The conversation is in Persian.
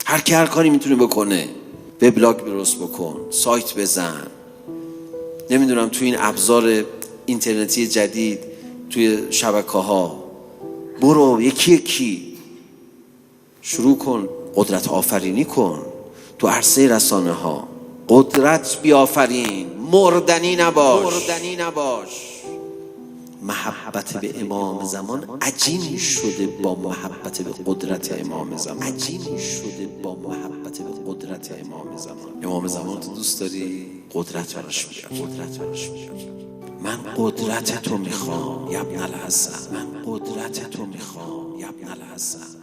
هر کی هر کاری میتونه بکنه. وبلاگ درست بکن، سایت بزن، نمیدونم توی این ابزار اینترنتی جدید، توی شبکه‌ها برو یکی یکی شروع کن، قدرت آفرینی کن. تو عرصه رسانه ها قدرت بیافرین، مردنی نباش. محبت به امام زمان عجین شده با محبت به قدرت امام زمان. امام زمان تو دوست داری؟ قدرت براش بیار. من قدرت تو میخوام یا ابن الحسن.